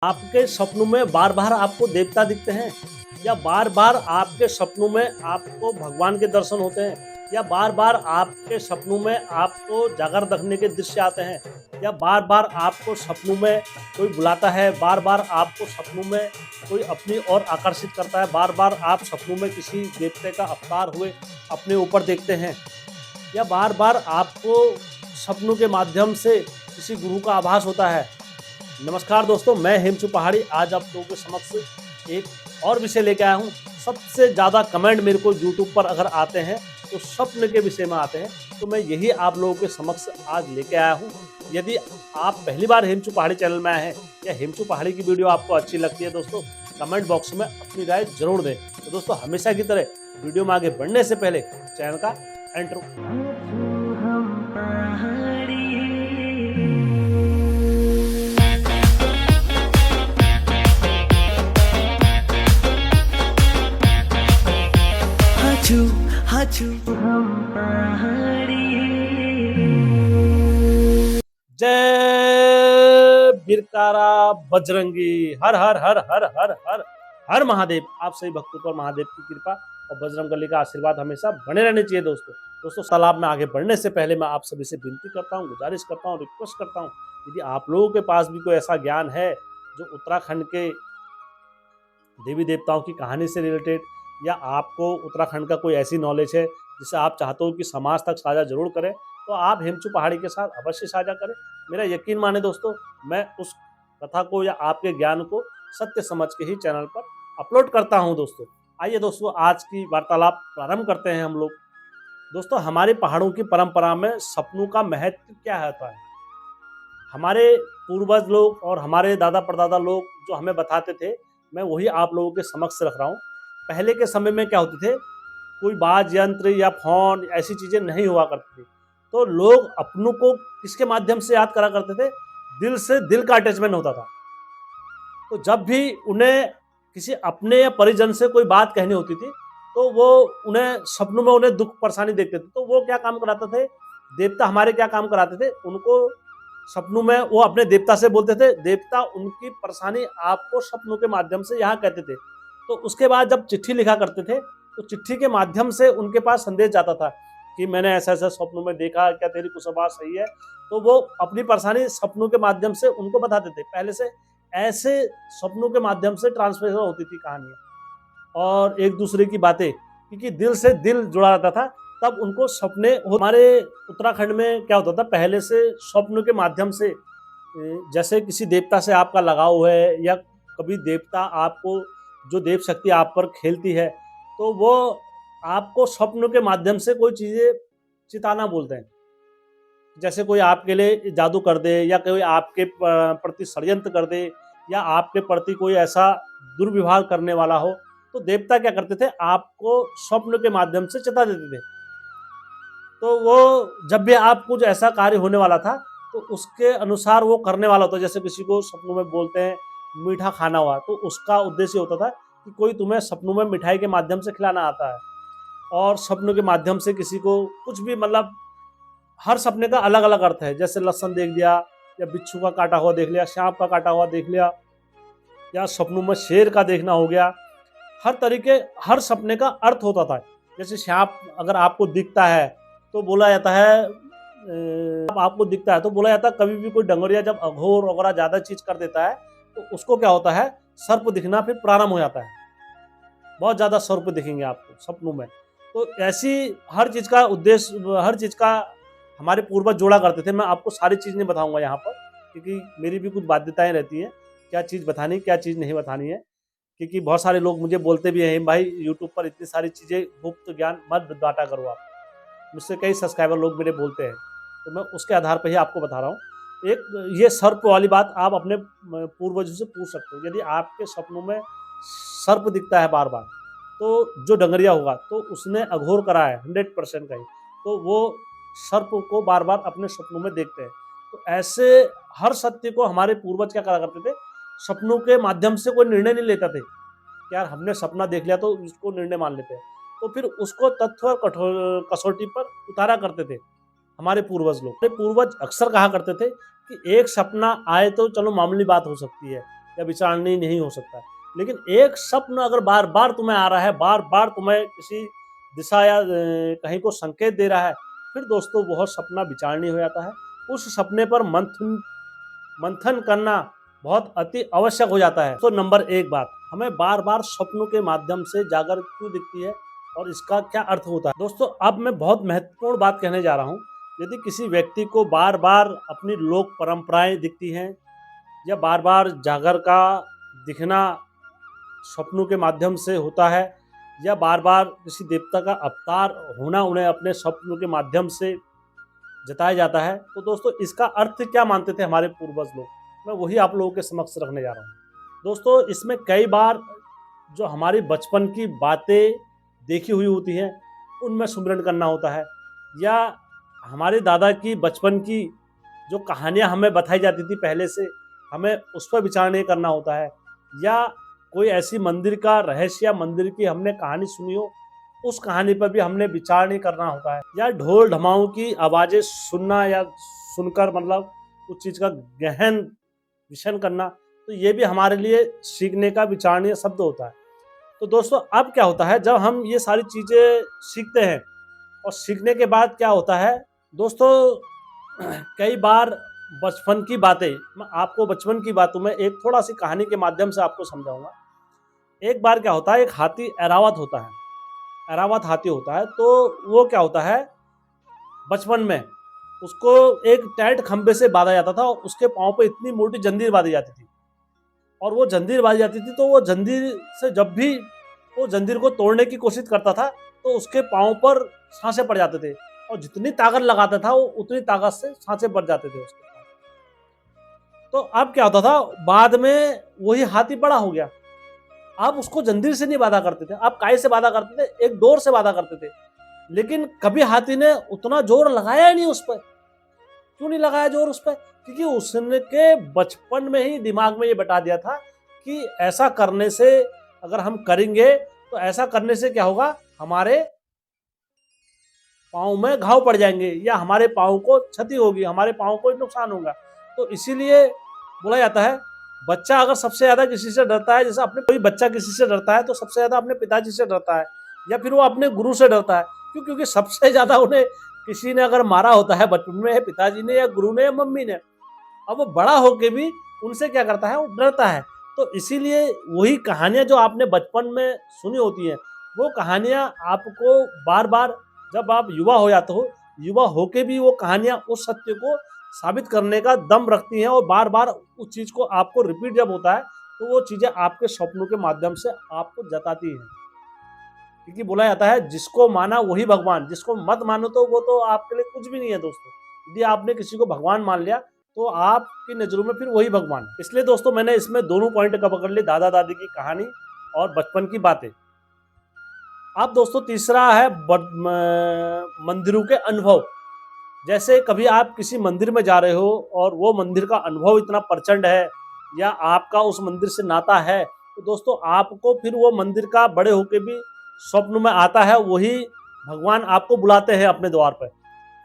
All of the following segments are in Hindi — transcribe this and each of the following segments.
आपके सपनों में बार बार आपको देवता दिखते हैं, या बार बार आपके सपनों में आपको भगवान के दर्शन होते हैं, या बार बार आपके सपनों में आपको जागर देखने के दृश्य आते हैं, या बार बार आपको सपनों में कोई बुलाता है, बार बार आपको सपनों में कोई अपनी ओर आकर्षित करता है, बार बार आप सपनों में किसी देवते का अवतार हुए अपने ऊपर देखते हैं, या बार बार आपको सपनों के माध्यम से किसी गुरु का आभास होता है। नमस्कार दोस्तों, मैं हेमचू पहाड़ी आज आप लोगों के समक्ष एक और विषय लेके आया हूँ। सबसे ज़्यादा कमेंट मेरे को यूट्यूब पर अगर आते हैं तो स्वप्न के विषय में आते हैं, तो मैं यही आप लोगों के समक्ष आज लेके आया हूँ। यदि आप पहली बार हेमचू पहाड़ी चैनल में आए हैं या हेमचू पहाड़ी की वीडियो आपको अच्छी लगती है दोस्तों, कमेंट बॉक्स में अपनी राय जरूर दें। तो दोस्तों, हमेशा की तरह वीडियो में आगे बढ़ने से पहले चैनल का एंट्रो। जय बिरकारा बजरंगी, हर हर हर हर हर हर हर महादेव। आप सभी भक्तों पर महादेव की कृपा और बजरंगबली का आशीर्वाद हमेशा बने रहने चाहिए दोस्तों। तालाब में आगे बढ़ने से पहले मैं आप सभी से विनती करता हूँ, गुजारिश करता हूँ, रिक्वेस्ट करता हूँ, यदि आप लोगों के पास भी कोई ऐसा ज्ञान है जो उत्तराखंड के देवी देवताओं की कहानी से रिलेटेड, या आपको उत्तराखंड का कोई ऐसी नॉलेज है जिसे आप चाहते हो कि समाज तक साझा जरूर करें, तो आप हेमचू पहाड़ी के साथ अवश्य साझा करें। मेरा यकीन माने दोस्तों, मैं उस कथा को या आपके ज्ञान को सत्य समझ के ही चैनल पर अपलोड करता हूं दोस्तों। आइए दोस्तों, आज की वार्तालाप प्रारंभ करते हैं हम लोग। दोस्तों, हमारे पहाड़ों की परंपरा में सपनों का महत्व क्या होता है? हमारे पूर्वज लोग और हमारे दादा परदादा लोग जो हमें बताते थे, मैं वही आप लोगों के समक्ष रख रहा हूँ। पहले के समय में क्या होते थे, कोई बाज यंत्र या फोन ऐसी चीज़ें नहीं हुआ करती थी, तो लोग अपनों को किसके माध्यम से याद करा करते थे? दिल से दिल का अटैचमेंट होता था। तो जब भी उन्हें किसी अपने या परिजन से कोई बात कहनी होती थी, तो वो उन्हें सपनों में उन्हें दुख परेशानी देखते थे, तो वो क्या काम कराते थे? देवता हमारे क्या काम कराते थे? उनको सपनों में वो अपने देवता से बोलते थे, देवता उनकी परेशानी आपको सपनों के माध्यम से यहाँ कहते थे। तो उसके बाद जब चिट्ठी लिखा करते थे, तो चिट्ठी के माध्यम से उनके पास संदेश जाता था कि मैंने ऐसा ऐसा सपनों में देखा, क्या तेरी कुशवास सही है? तो वो अपनी परेशानी सपनों के माध्यम से उनको बताते थे। पहले से ऐसे सपनों के माध्यम से ट्रांसफर होती थी कहानियां और एक दूसरे की बातें, क्योंकि दिल से दिल जुड़ा रहता था, तब उनको सपने। हमारे उत्तराखंड में क्या होता था, पहले से स्वप्न के माध्यम से, जैसे किसी देवता से आपका लगाव है या कभी देवता आपको, जो देव शक्ति आप पर खेलती है, तो वो आपको स्वप्न के माध्यम से कोई चीज़ें चिताना बोलते हैं। जैसे कोई आपके लिए जादू कर दे, या कोई आपके प्रति षड्यंत्र कर दे, या आपके प्रति कोई ऐसा दुर्व्यवहार करने वाला हो, तो देवता क्या करते थे? आपको स्वप्न के माध्यम से चिता देते थे। तो वो जब भी आप कुछ ऐसा कार्य होने वाला था, तो उसके अनुसार वो करने वाला होता। जैसे किसी को सपनों में बोलते हैं मीठा खाना हुआ, तो उसका उद्देश्य होता था कि कोई तुम्हें सपनों में मिठाई के माध्यम से खिलाना आता है, और सपनों के माध्यम से किसी को कुछ भी, मतलब हर सपने का अलग अलग अर्थ है। जैसे लहसन देख लिया, या बिच्छू का काटा हुआ देख लिया, सांप का काटा हुआ देख लिया, या सपनों में शेर का देखना हो गया। हर तरीके, हर सपने का अर्थ होता था। जैसे सांप अगर आपको दिखता है तो बोला जाता है, कभी भी कोई डंगरिया जब अघोर वगैरह ज्यादा चीज कर देता है, तो उसको क्या होता है, सर्प दिखना फिर प्रारंभ हो जाता है। बहुत ज्यादा सर्प दिखेंगे आपको सपनों में। तो ऐसी हर चीज का उद्देश्य, हर चीज का हमारे पूर्वज जोड़ा करते थे। मैं आपको सारी चीज नहीं बताऊंगा यहाँ पर, क्योंकि मेरी भी कुछ बाध्यताएं रहती हैं, क्या चीज बतानी, क्या चीज नहीं बतानी है। क्योंकि बहुत सारे लोग मुझे बोलते भी हैं, भाई यूट्यूब पर इतनी सारी चीजें गुप्त ज्ञान मत बांटा करो आप। मुझसे कई सब्सक्राइबर लोग मेरे बोलते हैं, तो मैं उसके आधार पर ही आपको बता रहा हूँ। एक ये सर्प वाली बात आप अपने पूर्वजों से पूछ सकते हो। यदि आपके सपनों में सर्प दिखता है बार बार, तो जो डंगरिया होगा तो उसने अघोर करा है 100% का ही, तो वो सर्प को बार बार अपने सपनों में देखते हैं। तो ऐसे हर सत्य को हमारे पूर्वज क्या करा करते थे, सपनों के माध्यम से कोई निर्णय नहीं लेता थे। यार हमने सपना देख लिया तो इसको निर्णय मान लेते हैं, तो फिर उसको तथ्य और कठोर कसौटी पर उतारा करते थे हमारे पूर्वज लोग। पूर्वज अक्सर कहा करते थे कि एक सपना आए तो चलो मामूली बात हो सकती है, या विचारणीय नहीं हो सकता है। लेकिन एक स्वप्न अगर बार बार तुम्हें आ रहा है, बार बार तुम्हें किसी दिशा या कहीं को संकेत दे रहा है, फिर दोस्तों वह सपना विचारणीय हो जाता है। उस सपने पर मंथन करना बहुत अति आवश्यक हो जाता है। तो नंबर एक बात, हमें बार बार स्वप्नों के माध्यम से जागर क्यों दिखती है और इसका क्या अर्थ होता है। दोस्तों अब मैं बहुत महत्वपूर्ण बात कहने जा रहा हूँ। यदि किसी व्यक्ति को बार बार अपनी लोक परंपराएं दिखती हैं या बार बार जागर का दिखना स्वप्नों के माध्यम से होता है या बार बार किसी देवता का अवतार होना उन्हें अपने स्वप्नों के माध्यम से जताया जाता है, तो दोस्तों इसका अर्थ क्या मानते थे हमारे पूर्वज लोग, मैं वही आप लोगों के समक्ष रखने जा रहा हूँ। दोस्तों इसमें कई बार जो हमारी बचपन की बातें देखी हुई होती हैं उनमें सुमिरन करना होता है, या हमारे दादा की बचपन की जो कहानियाँ हमें बताई जाती थी पहले से, हमें उस पर विचार करना होता है, या कोई ऐसी मंदिर का रहस्य या मंदिर की हमने कहानी सुनी हो उस कहानी पर भी हमने विचार नहीं करना होता है, या ढोल ढमाओं की आवाज़ें सुनना या सुनकर मतलब उस चीज़ का गहन विषन करना, तो ये भी हमारे लिए सीखने का विचारणीय शब्द होता है। तो दोस्तों अब क्या होता है, जब हम ये सारी चीज़ें सीखते हैं और सीखने के बाद क्या होता है दोस्तों, कई बार बचपन की बातें, मैं आपको बचपन की बातों में एक थोड़ा सी कहानी के माध्यम से आपको समझाऊंगा। एक बार क्या होता है, एक हाथी एरावत होता है, एरावत हाथी होता है, तो वो क्या होता है, बचपन में उसको एक टाइट खंबे से बांधा जाता था और उसके पाँव पे इतनी मोटी जंजीर बांधी जाती थी, और वो जंजीर बांधी जाती थी तो वो जंजीर से जब भी वो जंजीर को तोड़ने की कोशिश करता था तो उसके पाँव पर सांसे पड़ जाते थे, और जितनी ताकत लगाता था वो उतनी ताकत से सांसे पड़ जाते थे उसके। तो अब क्या होता था, बाद में वही हाथी बड़ा हो गया, आप उसको जंजीर से नहीं बांधा करते थे, आप काई से बांधा करते थे, एक डोर से बांधा करते थे। लेकिन कभी हाथी ने उतना जोर लगाया ही नहीं उस पर। क्यों नहीं लगाया जोर उस पर? क्योंकि उसने बचपन में ही दिमाग में ये बता दिया था कि ऐसा करने से, अगर हम करेंगे तो ऐसा करने से क्या होगा, हमारे पाँव में घाव पड़ जाएंगे या हमारे पाँव को क्षति होगी, हमारे पाँव को नुकसान होगा। तो इसीलिए बोला जाता है, बच्चा अगर सबसे ज़्यादा किसी से डरता है, जैसे अपने कोई बच्चा किसी से डरता है तो सबसे ज़्यादा अपने पिताजी से डरता है, या फिर वो अपने गुरु से डरता है। क्यों? क्योंकि सबसे ज़्यादा उन्हें किसी ने अगर मारा होता है बचपन में, पिताजी ने या गुरु ने या मम्मी ने। अब वो बड़ा होके भी उनसे क्या करता है, वो डरता है। तो इसीलिए वही कहानियाँ जो आपने बचपन में सुनी होती हैं, वो कहानियाँ आपको बार बार, जब आप युवा हो जाते हो, युवा होके भी वो कहानियाँ उस सत्य को साबित करने का दम रखती हैं, और बार बार उस चीज़ को आपको रिपीट जब होता है तो वो चीज़ें आपके स्वप्नों के माध्यम से आपको जताती हैं। क्योंकि बोला जाता है, जिसको माना वही भगवान, जिसको मत मानो तो वो तो आपके लिए कुछ भी नहीं है दोस्तों। यदि आपने किसी को भगवान मान लिया तो आपकी नज़रों में फिर वही भगवान है। इसलिए दोस्तों मैंने इसमें दोनों पॉइंट का पकड़ लिए, दादा दादी की कहानी और बचपन की बातें। अब दोस्तों तीसरा है मंदिरों के अनुभव। जैसे कभी आप किसी मंदिर में जा रहे हो और वो मंदिर का अनुभव इतना प्रचंड है, या आपका उस मंदिर से नाता है, तो दोस्तों आपको फिर वो मंदिर का बड़े होके भी स्वप्न में आता है, वही भगवान आपको बुलाते हैं अपने द्वार पर।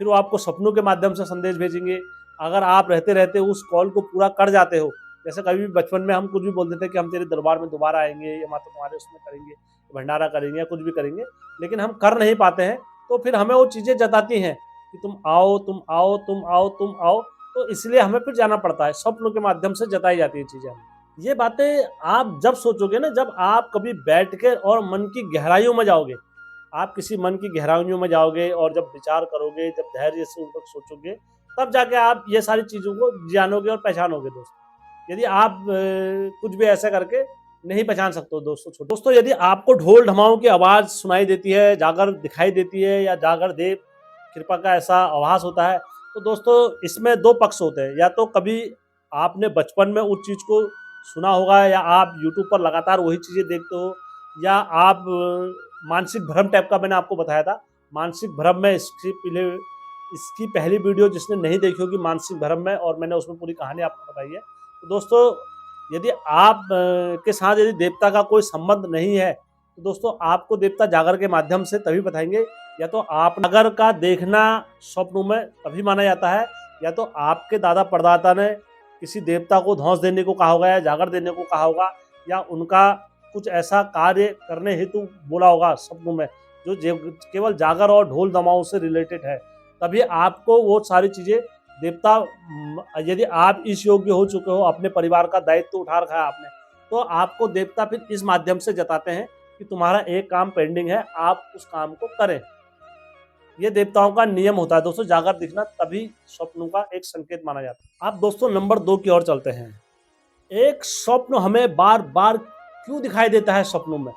फिर वो आपको सपनों के माध्यम से संदेश भेजेंगे। अगर आप रहते रहते उस कॉल को पूरा कर जाते हो, जैसे कभी भी बचपन में हम कुछ भी बोल देते कि हम तेरे दरबार में दोबारा आएंगे, या माता तुम्हारे उसमें करेंगे, भंडारा करेंगे, या कुछ भी करेंगे, लेकिन हम कर नहीं पाते हैं, तो फिर हमें वो चीज़ें जताती हैं कि तुम आओ, तुम आओ, तुम आओ, तुम आओ। तो इसलिए हमें फिर जाना पड़ता है, स्वप्नों के माध्यम से जताई जाती है चीज़ें हमें। ये बातें आप जब सोचोगे ना, जब आप कभी बैठ के और मन की गहराइयों में जाओगे, आप किसी मन की गहराइयों में जाओगे और जब विचार करोगे, जब धैर्य से उन पर सोचोगे, तब जाके आप ये सारी चीज़ों को जानोगे और पहचानोगे दोस्तों। यदि आप कुछ भी ऐसा करके नहीं पहचान सकते हो दोस्तों। यदि आपको ढोल ढमाओं की आवाज़ सुनाई देती है, जागर दिखाई देती है, या जागर देव कृपा का ऐसा आभास होता है, तो दोस्तों इसमें दो पक्ष होते हैं। या तो कभी आपने बचपन में उस चीज़ को सुना होगा, या आप यूट्यूब पर लगातार वही चीज़ें देखते हो, या आप मानसिक भ्रम टाइप का, मैंने आपको बताया था मानसिक भ्रम में, इसकी पहली वीडियो जिसने नहीं देखी होगी मानसिक भ्रम में, और मैंने उसमें पूरी कहानी आपको बताई है। तो दोस्तों यदि आप के साथ यदि देवता का कोई संबंध नहीं है, तो दोस्तों आपको देवता जागर के माध्यम से तभी बताएंगे। या तो आप जागर का देखना स्वप्नों में तभी माना जाता है, या तो आपके दादा परदादा ने किसी देवता को धौंस देने को कहा होगा या जागर देने को कहा होगा, या उनका कुछ ऐसा कार्य करने हेतु बोला होगा सपनों में जो केवल जागर और ढोल दमाओं से रिलेटेड है। तभी आपको वो सारी चीज़ें देवता, यदि आप इस योग्य हो चुके हो, अपने परिवार का दायित्व उठा रखा है आपने, तो आपको देवता फिर इस माध्यम से जताते हैं कि तुम्हारा एक काम पेंडिंग है, आप उस काम को करें। ये देवताओं का नियम होता है दोस्तों, जागर दिखना तभी स्वप्नों का एक संकेत माना जाता है। आप दोस्तों नंबर 2 की ओर चलते हैं। एक स्वप्न हमें बार बार क्यों दिखाई देता है स्वप्नों में?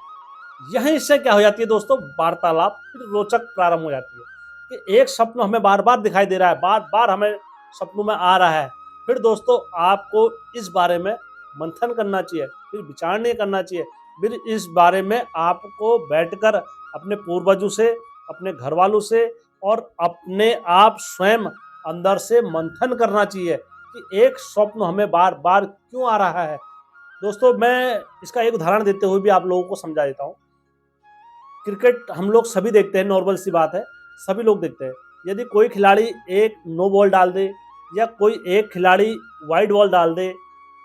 यहीं से क्या हो जाती है दोस्तों, वार्तालाप फिर रोचक प्रारंभ हो जाती है कि एक स्वप्न हमें बार बार दिखाई दे रहा है, बार बार हमें सपनों में आ रहा है। फिर दोस्तों आपको इस बारे में मंथन करना चाहिए, फिर विचार नहीं करना चाहिए, फिर इस बारे में आपको बैठकर अपने पूर्वजों से, अपने घर वालों से और अपने आप स्वयं अंदर से मंथन करना चाहिए कि एक स्वप्न हमें बार बार क्यों आ रहा है। दोस्तों मैं इसका एक उदाहरण देते हुए भी आप लोगों को समझा देता हूँ। क्रिकेट हम लोग सभी देखते हैं, नॉर्मल सी बात है, सभी लोग देखते हैं। यदि कोई खिलाड़ी एक नो बॉल डाल दे या कोई एक खिलाड़ी वाइड बॉल डाल दे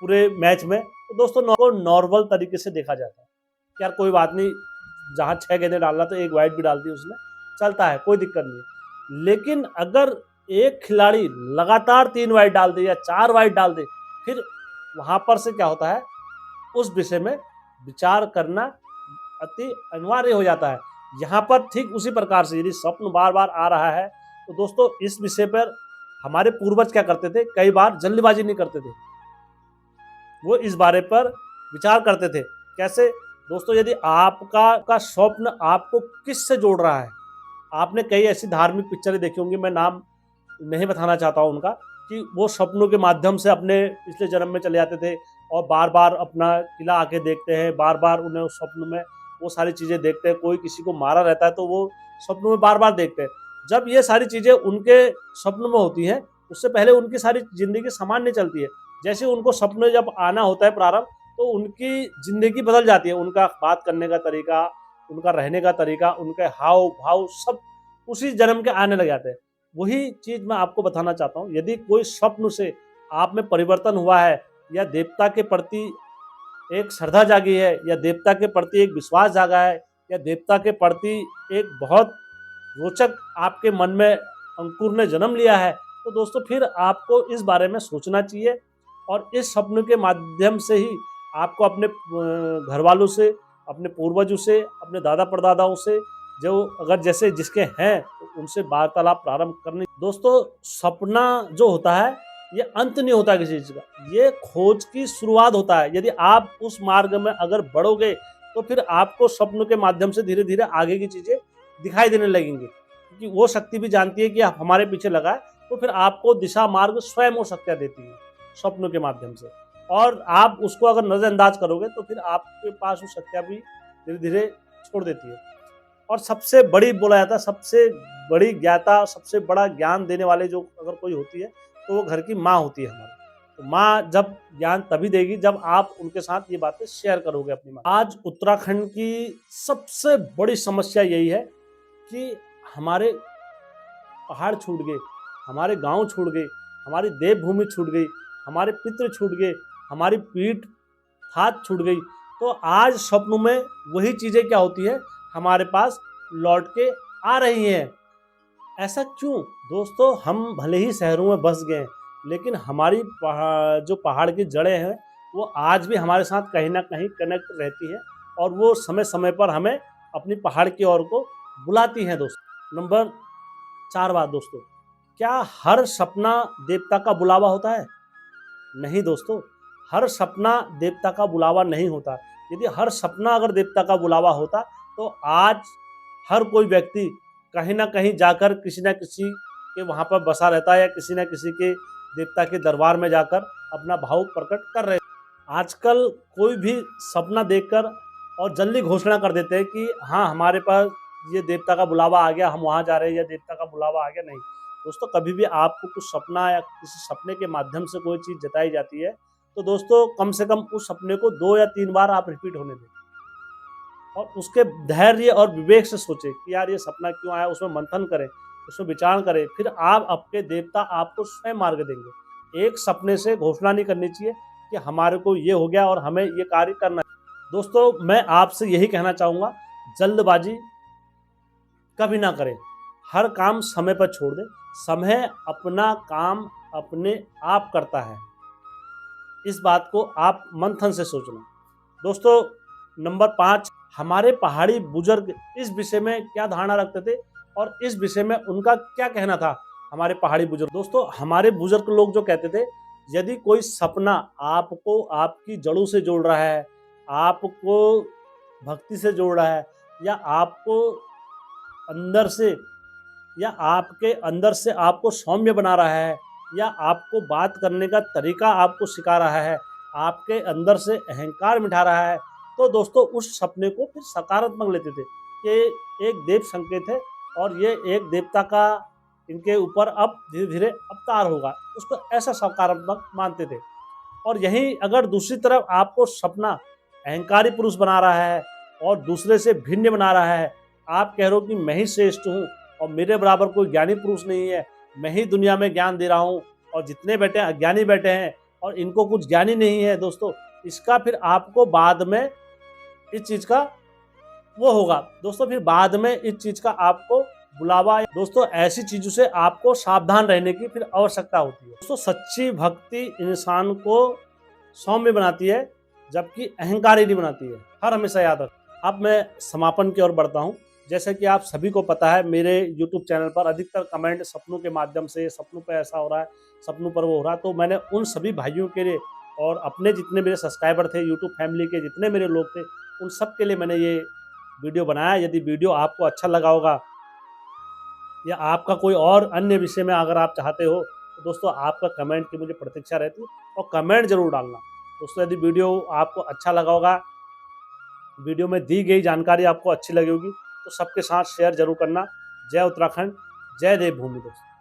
पूरे मैच में, तो दोस्तों नॉर्मल तरीके से देखा जाता है कि यार कोई बात नहीं, जहाँ 6 गेंदें डालना तो एक वाइड भी डाल दी उसने, चलता है, कोई दिक्कत नहीं है। लेकिन अगर एक खिलाड़ी लगातार 3 वाइड डाल दे या 4 वाइड डाल दे, फिर वहाँ पर से क्या होता है, उस विषय में विचार करना अति अनिवार्य हो जाता है। यहाँ पर ठीक उसी प्रकार से यदि स्वप्न बार बार आ रहा है, तो दोस्तों इस विषय पर हमारे पूर्वज क्या करते थे, कई बार जल्दबाजी नहीं करते थे, वो इस बारे पर विचार करते थे। कैसे दोस्तों, यदि आपका स्वप्न आपको किस से जोड़ रहा है, आपने कई ऐसी धार्मिक पिक्चरें देखी होंगी, मैं नाम नहीं बताना चाहता हूँ उनका, कि वो सपनों के माध्यम से अपने पिछले जन्म में चले जाते थे और बार बार अपना किला आके देखते हैं, बार बार उन्हें उस स्वप्न में वो सारी चीज़ें देखते हैं। कोई किसी को मारा रहता है तो वो स्वप्नों में बार बार देखते हैं। जब ये सारी चीज़ें उनके स्वप्न में होती हैं, उससे पहले उनकी सारी ज़िंदगी सामान्य चलती है। जैसे उनको स्वप्न जब आना होता है प्रारंभ, तो उनकी ज़िंदगी बदल जाती है। उनका बात करने का तरीका, उनका रहने का तरीका, उनके हाव भाव सब उसी जन्म के आने लग जाते हैं। वही चीज़ मैं आपको बताना चाहता हूँ, यदि कोई स्वप्न से आप में परिवर्तन हुआ है, या देवता के प्रति एक श्रद्धा जागी है, या देवता के प्रति एक विश्वास जागा है, या देवता के प्रति एक बहुत रोचक आपके मन में अंकुर ने जन्म लिया है, तो दोस्तों फिर आपको इस बारे में सोचना चाहिए। और इस स्वप्न के माध्यम से ही आपको अपने घर वालों से, अपने पूर्वजों से, अपने दादा परदादाओं से, जो अगर जैसे जिसके हैं, तो उनसे वार्तालाप प्रारंभ करनी। दोस्तों सपना जो होता है, ये अंत नहीं होता किसी चीज़ का, ये खोज की शुरुआत होता है। यदि आप उस मार्ग में अगर बढ़ोगे, तो फिर आपको स्वप्न के माध्यम से धीरे धीरे आगे की चीज़ें दिखाई देने लगेंगी, क्योंकि वो शक्ति भी जानती है कि आप हमारे पीछे लगा है, तो फिर आपको दिशा मार्ग स्वयं वो शक्तियाँ देती है स्वप्नों के माध्यम से। और आप उसको अगर नज़रअंदाज करोगे, तो फिर आपके पास वो शक्तियाँ भी धीरे धीरे छोड़ देती है। और सबसे बड़ी बोला जाता है, सबसे बड़ी ज्ञाता, सबसे बड़ा ज्ञान देने वाले जो अगर कोई होती है, तो वो घर की माँ होती है हमारी। तो माँ जब ज्ञान तभी देगी जब आप उनके साथ ये बातें शेयर करोगे अपनी माँ। आज उत्तराखंड की सबसे बड़ी समस्या यही है कि हमारे पहाड़ छूट गए, हमारे गांव छूट गए, हमारी देवभूमि छूट गई, हमारे पितृ छूट गए, हमारी पीठ हाथ छूट गई। तो आज स्वप्न में वही चीज़ें क्या होती है, हमारे पास लौट के आ रही हैं। ऐसा क्यों दोस्तों? हम भले ही शहरों में बस गए, लेकिन हमारी जो पहाड़ की जड़ें हैं, वो आज भी हमारे साथ कहीं ना कहीं कनेक्ट रहती हैं, और वो समय समय पर हमें अपनी पहाड़ की ओर को बुलाती हैं दोस्तों। नंबर 4 बात दोस्तों, क्या हर सपना देवता का बुलावा होता है? नहीं दोस्तों, हर सपना देवता का बुलावा नहीं होता। यदि हर सपना अगर देवता का बुलावा होता, तो आज हर कोई व्यक्ति कहीं ना कहीं जाकर किसी न किसी के वहाँ पर बसा रहता है, या किसी न किसी के देवता के दरबार में जाकर अपना भाव प्रकट कर रहे हैं। आजकल कोई भी सपना देखकर और जल्दी घोषणा कर देते हैं कि हाँ, हमारे पास ये देवता का बुलावा आ गया, हम वहाँ जा रहे हैं, या देवता का बुलावा आ गया। नहीं दोस्तों, कभी भी आपको कुछ सपना या किसी सपने के माध्यम से कोई चीज़ जताई जाती है, तो दोस्तों कम से कम उस सपने को 2 या 3 बार आप रिपीट होने दें, और उसके धैर्य और विवेक से सोचें कि यार ये सपना क्यों आया, उसमें मंथन करें, उसमें विचार करें। फिर आप, आपके देवता आपको स्वयं मार्ग देंगे। एक सपने से घोषणा नहीं करनी चाहिए कि हमारे को ये हो गया और हमें ये कार्य करना है। दोस्तों मैं आपसे यही कहना चाहूँगा, जल्दबाजी कभी ना करें, हर काम समय पर छोड़ दें। समय अपना काम अपने आप करता है, इस बात को आप मंथन से सोचना। दोस्तों नंबर 5, हमारे पहाड़ी बुजुर्ग इस विषय में क्या धारणा रखते थे और इस विषय में उनका क्या कहना था। हमारे पहाड़ी बुजुर्ग, दोस्तों हमारे बुजुर्ग लोग जो कहते थे, यदि कोई सपना आपको आपकी जड़ों से जोड़ रहा है, आपको भक्ति से जोड़ रहा है, या आपको अंदर से या आपके अंदर से आपको सौम्य बना रहा है, या आपको बात करने का तरीका आपको सिखा रहा है, आपके अंदर से अहंकार मिटा रहा है, तो दोस्तों उस सपने को फिर सकारात्मक लेते थे कि एक देव संकेत है और ये एक देवता का इनके ऊपर अब धीरे धीरे अवतार होगा, उसको ऐसा सकारात्मक मानते थे। और यहीं अगर दूसरी तरफ आपको सपना अहंकारी पुरुष बना रहा है और दूसरे से भिन्न बना रहा है, आप कह रहे हो कि मैं ही श्रेष्ठ हूँ और मेरे बराबर कोई ज्ञानी पुरुष नहीं है, मैं ही दुनिया में ज्ञान दे रहा हूँ और जितने बैठे हैं अज्ञानी बैठे हैं और इनको कुछ ज्ञानी नहीं है, दोस्तों इसका फिर आपको बाद में इस चीज़ का वो होगा, दोस्तों फिर बाद में इस चीज़ का आपको बुलावा। दोस्तों ऐसी चीज़ों से आपको सावधान रहने की फिर आवश्यकता होती है। दोस्तों सच्ची भक्ति इंसान को सौम्य बनाती है, जबकि अहंकारी नहीं बनाती है, हर हमेशा याद रखें। अब मैं समापन की ओर बढ़ता हूँ। जैसे कि आप सभी को पता है, मेरे YouTube चैनल पर अधिकतर कमेंट सपनों के माध्यम से, सपनों पर ऐसा हो रहा है, सपनों पर वो हो रहा है, तो मैंने उन सभी भाइयों के लिए और अपने जितने मेरे सब्सक्राइबर थे, YouTube फैमिली के जितने मेरे लोग थे, उन सब के लिए मैंने ये वीडियो बनाया। यदि वीडियो आपको अच्छा लगा होगा या आपका कोई और अन्य विषय में अगर आप चाहते हो, तो दोस्तों आपका कमेंट की मुझे प्रतीक्षा रहती है और कमेंट जरूर डालना। दोस्तों यदि वीडियो आपको अच्छा लगा होगा, वीडियो में दी गई जानकारी आपको अच्छी लगी होगी, तो सबके साथ शेयर जरूर करना। जय उत्तराखंड, जय देवभूमि दोस्तों।